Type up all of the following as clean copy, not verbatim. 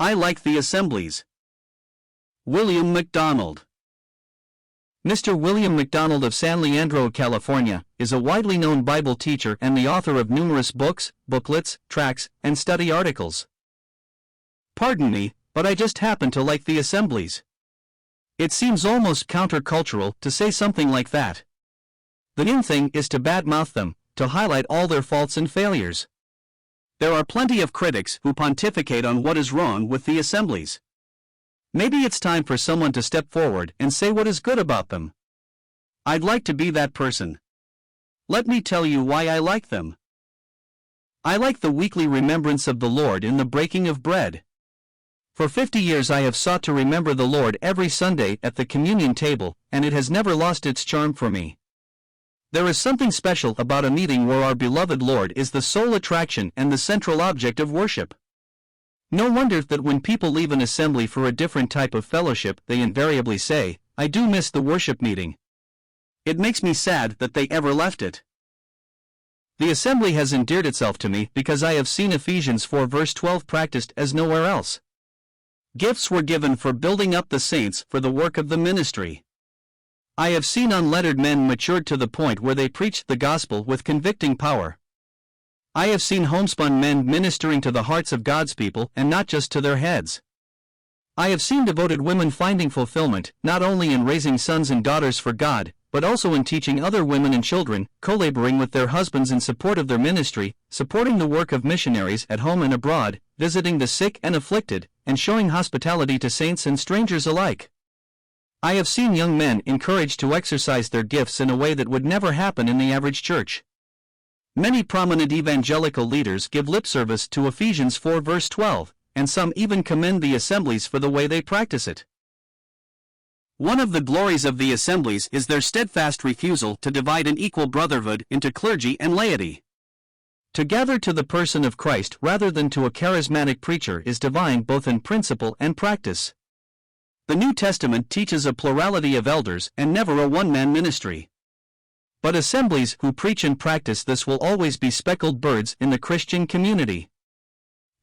I like the Assemblies. William MacDonald. Mr. William MacDonald of San Leandro, California, is a widely known Bible teacher and the author of numerous books, booklets, tracts, and study articles. Pardon me, but I just happen to like the Assemblies. It seems almost countercultural to say something like that. The in thing is to badmouth them, to highlight all their faults and failures. There are plenty of critics who pontificate on what is wrong with the Assemblies. Maybe it's time for someone to step forward and say what is good about them. I'd like to be that person. Let me tell you why I like them. I like the weekly remembrance of the Lord in the breaking of bread. For 50 years I have sought to remember the Lord every Sunday at the communion table, and it has never lost its charm for me. There is something special about a meeting where our beloved Lord is the sole attraction and the central object of worship. No wonder that when people leave an assembly for a different type of fellowship, they invariably say, "I do miss the worship meeting." It makes me sad that they ever left it. The assembly has endeared itself to me because I have seen Ephesians 4 verse 12 practiced as nowhere else. Gifts were given for building up the saints for the work of the ministry. I have seen unlettered men matured to the point where they preached the gospel with convicting power. I have seen homespun men ministering to the hearts of God's people and not just to their heads. I have seen devoted women finding fulfillment not only in raising sons and daughters for God, but also in teaching other women and children, co-laboring with their husbands in support of their ministry, supporting the work of missionaries at home and abroad, visiting the sick and afflicted, and showing hospitality to saints and strangers alike. I have seen young men encouraged to exercise their gifts in a way that would never happen in the average church. Many prominent evangelical leaders give lip service to Ephesians 4 verse 12, and some even commend the Assemblies for the way they practice it. One of the glories of the Assemblies is their steadfast refusal to divide an equal brotherhood into clergy and laity. To gather to the person of Christ rather than to a charismatic preacher is divine both in principle and practice. The New Testament teaches a plurality of elders and never a one-man ministry. But assemblies who preach and practice this will always be speckled birds in the Christian community.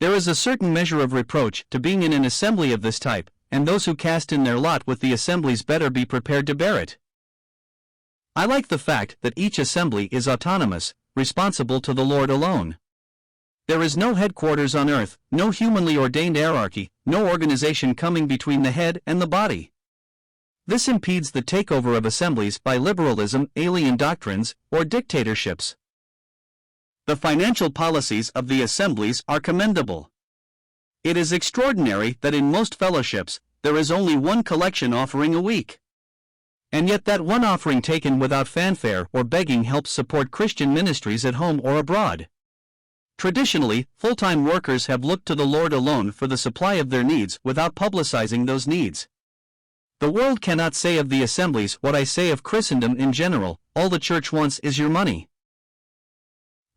There is a certain measure of reproach to being in an assembly of this type, and those who cast in their lot with the assemblies better be prepared to bear it. I like the fact that each assembly is autonomous, responsible to the Lord alone. There is no headquarters on earth, no humanly ordained heirarchy, no organization coming between the head and the body. This impedes the takeover of assemblies by liberalism, alien doctrines, or dictatorships. The financial policies of the assemblies are commendable. It is extraordinary that in most fellowships, there is only one collection offering a week. And yet that one offering taken without fanfare or begging helps support Christian ministries at home or abroad. Traditionally, full-time workers have looked to the Lord alone for the supply of their needs without publicizing those needs. The world cannot say of the assemblies what I say of Christendom in general: all the church wants is your money.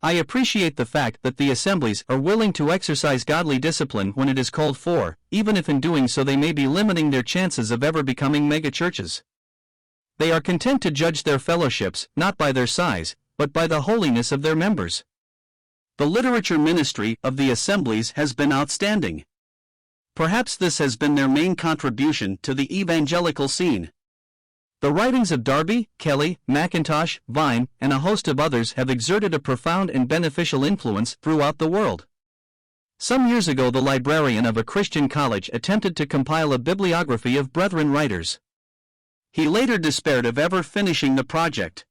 I appreciate the fact that the assemblies are willing to exercise godly discipline when it is called for, even if in doing so they may be limiting their chances of ever becoming megachurches. They are content to judge their fellowships not by their size, but by the holiness of their members. The literature ministry of the assemblies has been outstanding. Perhaps this has been their main contribution to the evangelical scene. The writings of Darby, Kelly, Mackintosh, Vine, and a host of others have exerted a profound and beneficial influence throughout the world. Some years ago the librarian of a Christian college attempted to compile a bibliography of Brethren writers. He later despaired of ever finishing the project.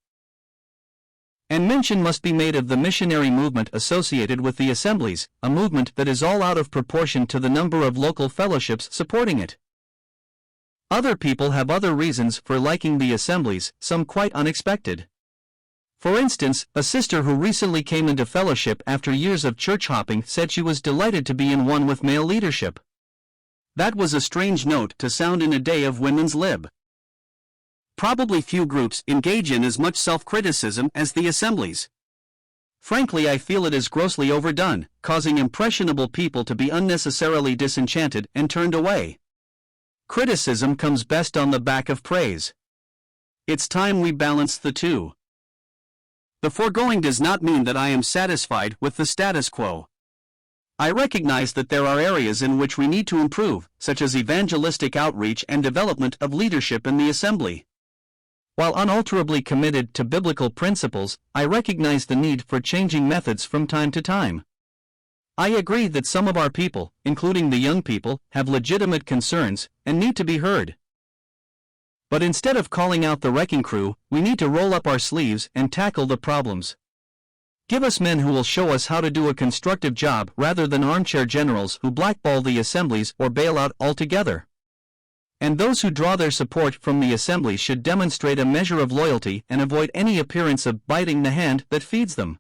And mention must be made of the missionary movement associated with the assemblies, a movement that is all out of proportion to the number of local fellowships supporting it. Other people have other reasons for liking the assemblies, some quite unexpected. For instance, a sister who recently came into fellowship after years of church hopping said she was delighted to be in one with male leadership. That was a strange note to sound in a day of women's lib. Probably few groups engage in as much self-criticism as the assemblies. Frankly, I feel it is grossly overdone, causing impressionable people to be unnecessarily disenchanted and turned away. Criticism comes best on the back of praise. It's time we balance the two. The foregoing does not mean that I am satisfied with the status quo. I recognize that there are areas in which we need to improve, such as evangelistic outreach and development of leadership in the assembly. While unalterably committed to biblical principles, I recognize the need for changing methods from time to time. I agree that some of our people, including the young people, have legitimate concerns and need to be heard. But instead of calling out the wrecking crew, we need to roll up our sleeves and tackle the problems. Give us men who will show us how to do a constructive job rather than armchair generals who blackball the assemblies or bail out altogether. And those who draw their support from the assembly should demonstrate a measure of loyalty and avoid any appearance of biting the hand that feeds them.